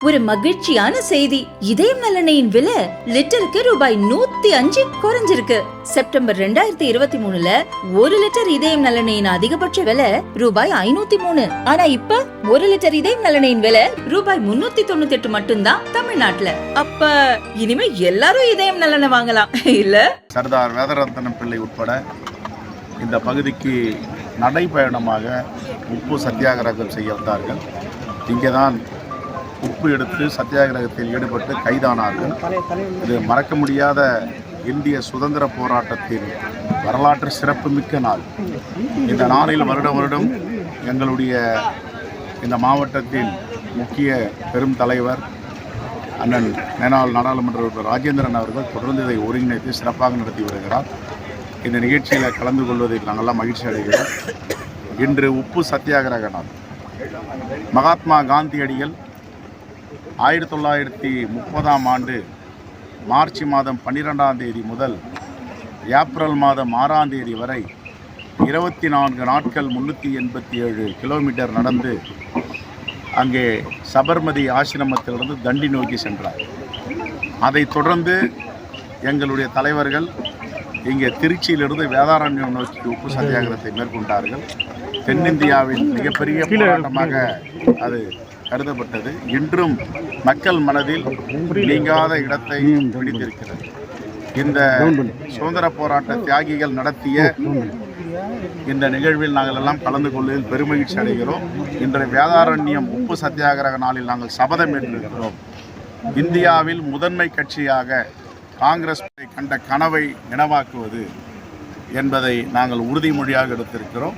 ஒரு மகிழ்ச்சியான செய்தி. இதயம் நல்லெண்ணெயின் விலை லிட்டருக்கு ரூபாய் 105 குறைஞ்சிருக்கு. செப்டம்பர் 2023ல 1 லிட்டர் இதயம் நல்லெண்ணெயின் அதிகபட்ச விலை ரூபாய் 503. ஆனா இப்ப 1 லிட்டர் இதயம் நல்லெண்ணெயின் விலை ரூபாய் 398 மட்டும்தான் தமிழ்நாட்டுல. அப்ப இனிமே எல்லாரும் இதயம் நல்லெண்ணெய் வாங்கலாம் இல்ல? சர்தார் வேதரத்னம் பிள்ளை உட்பட இந்த பகுதிக்கு நடைபயணமாக உப்பு சத்தியாகிரகம் செய்ய வந்தார்கள். இங்கேதான் உப்பு எடுத்து சத்தியாகிரகத்தில் ஈடுபட்டு கைதானார்கள். இது மறக்க முடியாத இந்திய சுதந்திர போராட்டத்தின் வரலாற்று சிறப்புமிக்க நாள். இந்த நாளில் வருடம் எங்களுடைய இந்த மாவட்டத்தின் முக்கிய பெரும் தலைவர் அண்ணன் மேனாள் நாடாளுமன்ற உறுப்பினர் ராஜேந்திரன் அவர்கள் தொடர்ந்து இதை ஒருங்கிணைத்து சிறப்பாக நடத்தி வருகிறார். இந்த நிகழ்ச்சியில் கலந்து கொள்வதில் நாங்கள்லாம் மகிழ்ச்சி அடைகிறோம். இன்று உப்பு சத்தியாகிரக நாள். மகாத்மா காந்தியடிகள் 1930ஆம் ஆண்டு மார்ச் மாதம் 12ஆம் தேதி முதல் ஏப்ரல் மாதம் 6ஆம் தேதி வரை 24 நாட்கள் 387 கிலோமீட்டர் நடந்து அங்கே சபர்மதி ஆசிரமத்திலிருந்து தண்டி நோக்கி சென்றார். அதைத் தொடர்ந்து எங்களுடைய தலைவர்கள் இங்கே திருச்சியிலிருந்து வேதாரண்யம் நோக்கி உப்பு சத்தியாகிரகத்தை மேற்கொண்டார்கள். தென்னிந்தியாவின் மிகப்பெரிய போராட்டமாக அது கருதப்பட்டது. இன்றும் மக்கள் மனதில் நீங்காத இடத்தை பிடித்திருக்கிறது. இந்த சுதந்திர போராட்ட தியாகிகள் நடத்திய இந்த நிகழ்வில் நாங்கள் எல்லாம் கலந்து கொள்வதில் பெருமகிழ்ச்சி அடைகிறோம். இன்றைய வேதாரண்யம் உப்பு சத்தியாகிரக நாளில் நாங்கள் சபதம் ஏற்றிருக்கிறோம். இந்தியாவில் முதன்மை கட்சியாக காங்கிரஸ் கண்ட கனவை நினைவாக்குவது என்பதை நாங்கள் உறுதிமொழியாக எடுத்திருக்கிறோம்.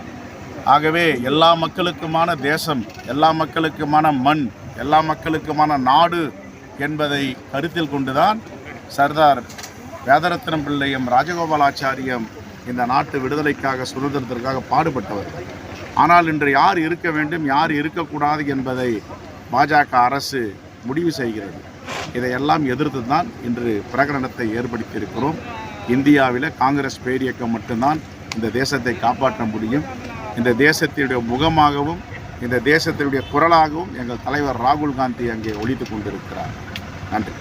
ஆகவே எல்லா மக்களுக்குமான தேசம், எல்லா மக்களுக்குமான மண், எல்லா மக்களுக்குமான நாடு என்பதை கருத்தில் கொண்டுதான் சர்தார் வேதரத்னம் பிள்ளையும் ராஜகோபாலாச்சாரியம் இந்த நாட்டு விடுதலைக்காக சுதந்திரத்திற்காக பாடுபட்டவர்கள். ஆனால் இன்று யார் இருக்க வேண்டும், யார் இருக்கக்கூடாது என்பதை பாஜக அரசு முடிவு செய்கிறது. இதையெல்லாம் எதிர்த்து தான் இன்று பிரகடனத்தை ஏற்படுத்தியிருக்கிறோம். இந்தியாவில் காங்கிரஸ் பேரியக்கம் மட்டும்தான் இந்த தேசத்தை காப்பாற்ற முடியும். இந்த தேசத்தினுடைய முகமாகவும் இந்த தேசத்தினுடைய குரலாகவும் எங்கள் தலைவர் ராகுல் காந்தி அங்கே ஒலித்து கொண்டிருக்கிறார். நன்றி.